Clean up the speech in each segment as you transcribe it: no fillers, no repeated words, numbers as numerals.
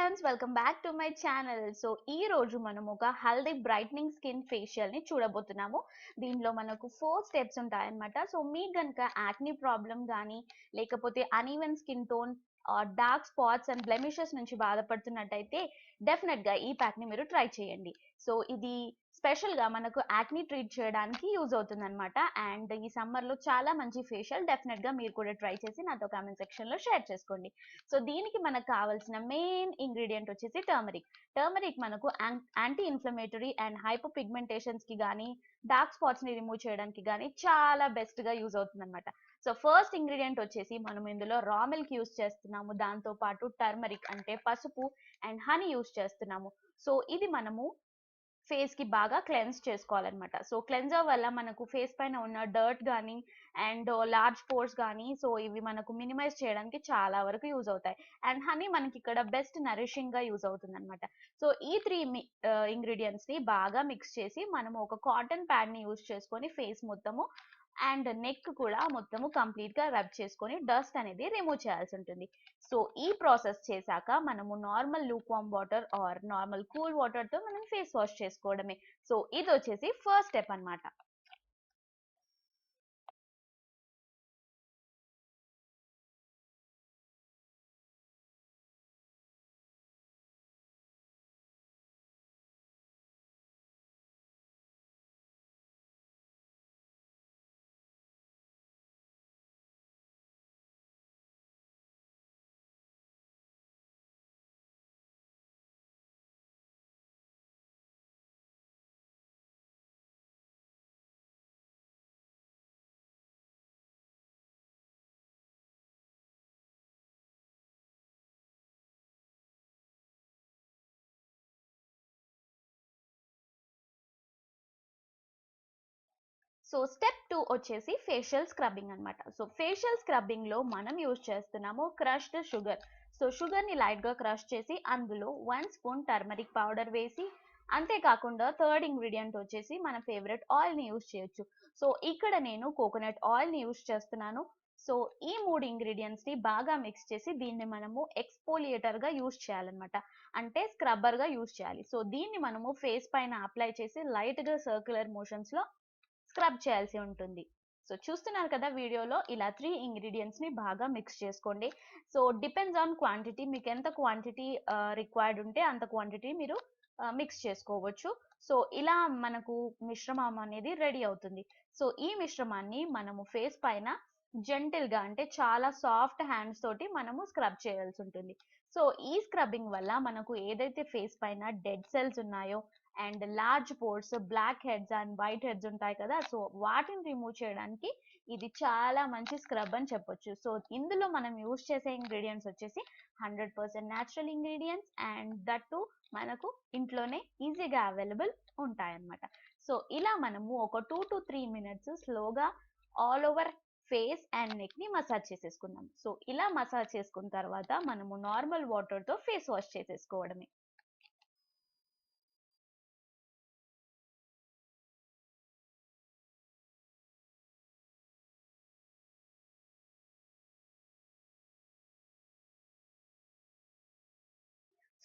Friends, welcome back to my channel. So ఈ రోజు మనం ఒక హెల్దీ బ్రైట్నింగ్ స్కిన్ ఫేషియల్ ని చూడబోతున్నాము. దీనిలో మనకు 4 స్టెప్స్ ఉంటాయన్నమాట. సో మీకు గనుక యాక్ని ప్రాబ్లం కానీ లేకపోతే uneven skin tone, dark spots and blemishes నుంచి బాధపడుతున్నట్టయితే డెఫినెట్ గా ఈ ప్యాక్ ని మీరు ట్రై చేయండి. సో ఇది స్పెషల్ గా మనకు యాక్ని ట్రీట్ చేయడానికి యూజ్ అవుతుంది అనమాట. అండ్ ఈ సమ్మర్ లో చాలా మంచి ఫేషియల్, డెఫినెట్ గా మీరు కూడా ట్రై చేసి నాతో కామెంట్ సెక్షన్ లో షేర్ చేసుకోండి. సో దీనికి మనకు కావాల్సిన మెయిన్ ఇంగ్రీడియంట్ వచ్చేసి టర్మరిక్. టర్మరిక్ మనకు anti inflammatory and hyper pigmentations కి కానీ డార్క్ స్పాట్స్ ని రిమూవ్ చేయడానికి కానీ చాలా బెస్ట్ గా యూజ్ అవుతుంది అనమాట. సో ఫస్ట్ ఇంగ్రీడియంట్ వచ్చేసి మనం ఇందులో రా మిల్క్ యూస్ చేస్తున్నాము. దాంతో పాటు టర్మరిక్ అంటే పసుపు అండ్ హనీ యూస్ చేస్తున్నాము. సో ఇది మనము ఫేస్ కి బాగా క్లెన్స్ చేసుకోవాలన్నమాట. సో క్లెన్జర్ వల్ల మనకు ఫేస్ పైన ఉన్న డర్ట్ కానీ అండ్ లార్జ్ పోర్స్ కానీ సో ఇవి మనకు మినిమైజ్ చేయడానికి చాలా వరకు యూజ్ అవుతాయి. అండ్ హనీ మనకి ఇక్కడ బెస్ట్ నరిషింగ్ గా యూజ్ అవుతుంది అనమాట. సో ఈ త్రీ ఇంగ్రీడియంట్స్ ని బాగా మిక్స్ చేసి మనము ఒక కాటన్ ప్యాడ్ ని యూజ్ చేసుకొని ఫేస్ మొత్తము అండ్ నెక్ కూడా మొత్తము కంప్లీట్ గా రబ్ చేసుకొని డస్ట్ అనేది రిమూవ్ చేయాల్సి ఉంటుంది. సో ఈ ప్రాసెస్ చేశాక మనము normal lukewarm water or normal cool water తో మనం ఫేస్ వాష్ చేసుకోవడమే. సో ఇది వచ్చేసి ఫస్ట్ స్టెప్ అన్నమాట. సో స్టెప్ 2 వచ్చేసి ఫేషియల్ స్క్రబ్బింగ్ అన్నమాట. సో ఫేషియల్ స్క్రబ్బింగ్ లో మనం యూజ్ చేస్తున్నాము క్రష్డ్ షుగర్. సో షుగర్ ని లైట్ గా క్రష్ చేసి అందులో 1 స్పూన్ టర్మరిక్ పౌడర్ వేసి, అంతేకాకుండా థర్డ్ ఇంగ్రీడియంట్ వచ్చేసి మన ఫేవరెట్ ఆయిల్ ని యూజ్ చేయొచ్చు. సో ఇక్కడ నేను కోకోనట్ ఆయిల్ ని యూజ్ చేస్తున్నాను. సో ఈ మూడు ఇంగ్రీడియంట్స్ ని బాగా మిక్స్ చేసి దీన్ని మనము ఎక్స్పోలియేటర్ గా యూజ్ చేయాలన్నమాట. అంటే స్క్రబ్బర్ గా యూజ్ చేయాలి. సో దీన్ని మనము ఫేస్ పైన అప్లై చేసి లైట్ గా సర్క్యులర్ మోషన్స్ లో స్క్రబ్ చేయాల్సి ఉంటుంది. సో చూస్తున్నారు కదా వీడియోలో, ఇలా 3 ఇంగ్రీడియంట్స్ ని బాగా మిక్స్ చేసుకోండి. సో డిపెండ్స్ ఆన్ క్వాంటిటీ, మీకు ఎంత క్వాంటిటీ రిక్వైర్డ్ ఉంటే అంత క్వాంటిటీ మీరు మిక్స్ చేసుకోవచ్చు. సో ఇలా మనకు మిశ్రమం అనేది రెడీ అవుతుంది. సో ఈ మిశ్రమాన్ని మనము ఫేస్ పైన జెంటిల్ గా అంటే చాలా సాఫ్ట్ హ్యాండ్స్ తోటి మనము స్క్రబ్ చేయాల్సి ఉంటుంది. సో ఈ స్క్రబ్బింగ్ వల్ల మనకు ఏదైతే ఫేస్ పైన డెడ్ సెల్స్ ఉన్నాయో and large pores, blackheads and whiteheads ఉంటాయి కదా, సో వాటిని రిమూవ్ చేయడానికి ఇది చాలా మంచి స్క్రబ్ అని చెప్పొచ్చు. సో ఇందులో మనం యూజ్ చేసే ఇంగ్రీడియంట్స్ వచ్చేసి 100% natural ingredients and that to మనకు ఇంట్లోనే ఈజీగా అవైలబుల్ ఉంటాయన్నమాట. సో ఇలా మనము ఒక 2 to 3 minutes స్లోగా all over face and neck ని మసాజ్ చేసేసుకుందాం. సో ఇలా మసాజ్ చేసుకున్న తర్వాత మనము నార్మల్ వాటర్ తో ఫేస్ వాష్ చేసేసుకోవడమే.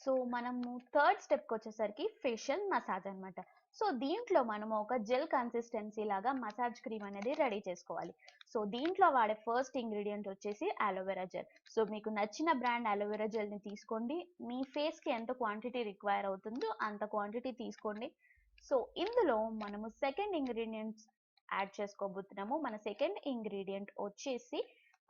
సో మనము థర్డ్ స్టెప్కి వచ్చేసరికి ఫేషియల్ మసాజ్ అన్నమాట. సో దీంట్లో మనము ఒక జెల్ కన్సిస్టెన్సీ లాగా మసాజ్ క్రీమ్ అనేది రెడీ చేసుకోవాలి. సో దీంట్లో వాడే ఫస్ట్ ఇంగ్రీడియంట్ వచ్చేసి అలోవెరా జెల్. సో మీకు నచ్చిన బ్రాండ్ అలోవెరా జెల్ని తీసుకోండి. మీ ఫేస్కి ఎంత క్వాంటిటీ రిక్వైర్ అవుతుందో అంత క్వాంటిటీ తీసుకోండి. సో ఇందులో మనము సెకండ్ ఇంగ్రీడియంట్స్ యాడ్ చేసుకోబోతున్నాము. మన సెకండ్ ఇంగ్రీడియంట్ వచ్చేసి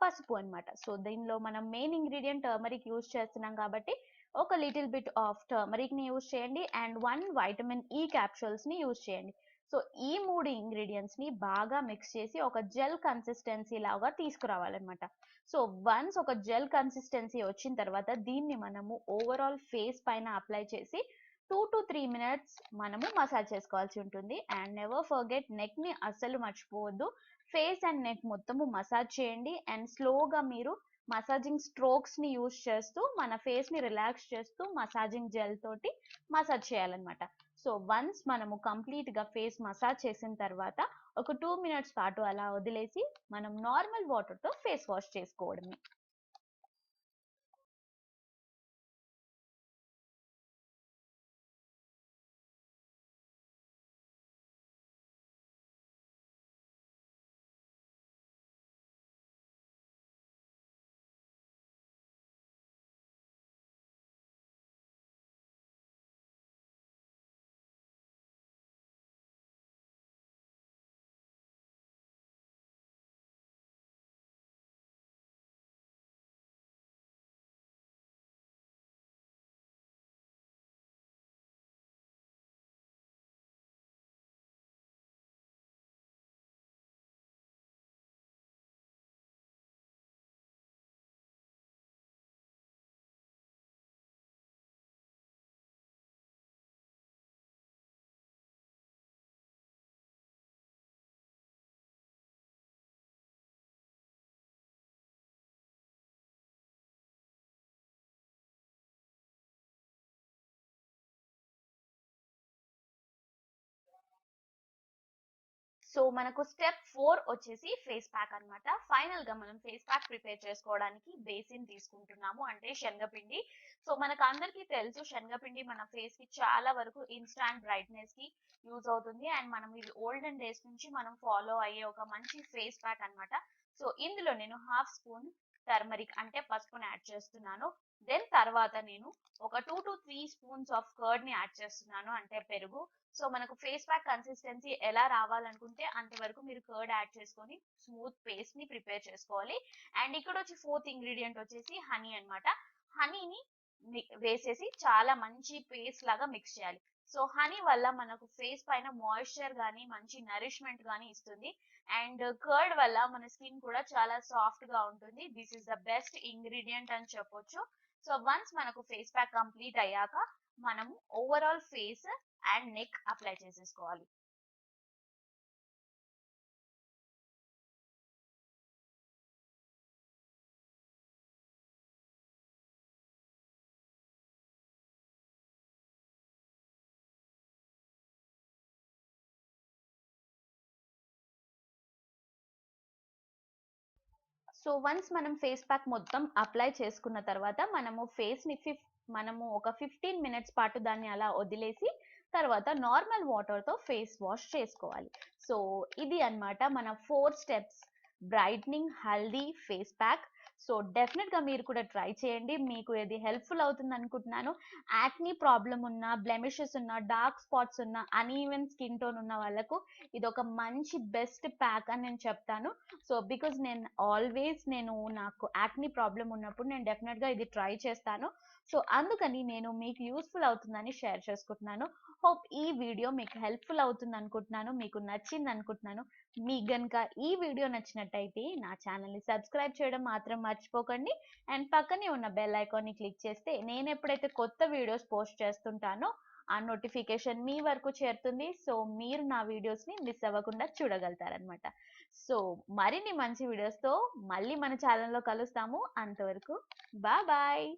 పసుపు అన్నమాట. సో దీనిలో మనం మెయిన్ ఇంగ్రీడియంట్ టర్మరిక్ యూజ్ చేస్తున్నాం కాబట్టి ఒక లిటిల్ బిట్ ఆఫ్ టర్మరిక్ ని యూజ్ చేయండి అండ్ 1 వైటమిన్ ఈ క్యాప్సూల్స్ ని యూజ్ చేయండి. సో ఈ మూడు ఇంగ్రీడియంట్స్ ని బాగా మిక్స్ చేసి ఒక జెల్ కన్సిస్టెన్సీ లాగా తీసుకురావాలన్నమాట. సో వన్స్ ఒక జెల్ కన్సిస్టెన్సీ వచ్చిన తర్వాత దీన్ని మనము ఓవరాల్ ఫేస్ పైన అప్లై చేసి 2 to 3 minutes మనము మసాజ్ చేసుకోవాల్సి ఉంటుంది. అండ్ నెవర్ ఫర్గెట్, నెక్ ని అస్సలు మర్చిపోవద్దు. ఫేస్ అండ్ నెక్ మొత్తము మసాజ్ చేయండి అండ్ స్లోగా మీరు మసాజింగ్ స్ట్రోక్స్ ని యూజ్ చేస్తూ మన ఫేస్ ని రిలాక్స్ చేస్తూ మసాజింగ్ జెల్ తోటి మసాజ్ చేయాలన్నమాట. సో వన్స్ మనము కంప్లీట్ గా ఫేస్ మసాజ్ చేసిన తర్వాత ఒక 2 minutes పాటు అలా వదిలేసి మనం నార్మల్ వాటర్ తో ఫేస్ వాష్ చేసుకోవడమే. సో మనకు స్టెప్ 4 వచ్చేసి ఫేస్ ప్యాక్ అన్నమాట. ఫైనల్ గా మనం ఫేస్ ప్యాక్ ప్రిపేర్ చేసుకోవడానికి బేసిన్ తీసుకుంటున్నాము, అంటే శనగపిండి. సో మనకు అందరికీ తెలుసు శనగపిండి మన ఫేస్ కి చాలా వరకు ఇన్స్టాంట్ బ్రైట్నెస్ కి యూజ్ అవుతుంది. అండ్ మనం ఇది ఓల్డెన్ డేస్ నుంచి మనం ఫాలో అయ్యే ఒక మంచి ఫేస్ ప్యాక్ అన్నమాట. సో ఇందులో నేను హాఫ్ స్పూన్ టర్మరిక్ అంటే పసుపుని యాడ్ చేస్తున్నాను. దెన్ తర్వాత నేను ఒక 2 to 3 స్పూన్స్ ఆఫ్ కర్డ్ ని యాడ్ చేస్తున్నాను, అంటే పెరుగు. సో మనకు ఫేస్ ప్యాక్ కన్సిస్టెన్సీ ఎలా రావాలనుకుంటే అంతవరకు మీరు కర్డ్ యాడ్ చేసుకొని స్మూత్ పేస్ట్ ని ప్రిపేర్ చేసుకోవాలి. అండ్ ఇక్కడ వచ్చి ఫోర్త్ ఇంగ్రీడియంట్ వచ్చేసి హనీ అన్నమాట. హనీని వేసేసి చాలా మంచి పేస్ట్ లాగా మిక్స్ చేయాలి. సో హనీ వల్ల మనకు ఫేస్ పైన మాయిశ్చర్ గానీ మంచి నరిష్మెంట్ గానీ ఇస్తుంది. అండ్ కర్డ్ వల్ల మన స్కిన్ కూడా చాలా సాఫ్ట్ గా ఉంటుంది. This is the best ingredient అని చెప్పొచ్చు. సో వన్స్ మనకు ఫేస్ ప్యాక్ కంప్లీట్ అయ్యాక మనం overall face and neck apply చేసేసుకోవాలి. సో వన్స్ మనం ఫేస్ ప్యాక్ మొత్తం అప్లై చేసుకున్న తర్వాత మనము ఒక 15 మినిట్స్ పాటు దాన్ని అలా వదిలేసి తర్వాత నార్మల్ వాటర్ తో ఫేస్ వాష్ చేసుకోవాలి. సో ఇది అన్నమాట మన 4 steps brightening haldi face pack. So definite గా మీరు కూడా ట్రై చేయండి, మీకు ఇది హెల్ప్ఫుల్ అవుతుంది అనుకుంటున్నాను. యాక్నీ ప్రాబ్లం ఉన్న, బ్లెమిషెస్ ఉన్న, డార్క్ స్పాట్స్ ఉన్న, అన్ఈవెన్ స్కిన్ టోన్ ఉన్న వాళ్ళకు ఇది ఒక మంచి బెస్ట్ ప్యాక్ అని నేను చెప్తాను. సో బికాజ్ నేను నాకు యాక్నీ ప్రాబ్లం ఉన్నప్పుడు నేను డెఫినెట్ గా ఇది ట్రై చేస్తాను. సో అందుకని నేను మీకు యూస్ఫుల్ అవుతుందని షేర్ చేసుకుంటున్నాను. హోప్ ఈ వీడియో మీకు హెల్ప్ఫుల్ అవుతుంది అనుకుంటున్నాను, మీకు నచ్చింది అనుకుంటున్నాను. మీకు గనుక ఈ వీడియో నచ్చినట్టయితే నా ఛానల్ని సబ్స్క్రైబ్ చేయడం మాత్రం మర్చిపోకండి. అండ్ పక్కనే ఉన్న బెల్ ఐకాన్ని క్లిక్ చేస్తే నేను ఎప్పుడైతే కొత్త వీడియోస్ పోస్ట్ చేస్తుంటానో ఆ నోటిఫికేషన్ మీ వరకు చేరుతుంది. సో మీరు నా వీడియోస్ని మిస్ అవ్వకుండా చూడగలుగుతారనమాట. సో మరిన్ని మంచి వీడియోస్తో మళ్ళీ మన ఛానల్లో కలుస్తాము. అంతవరకు బాయ్.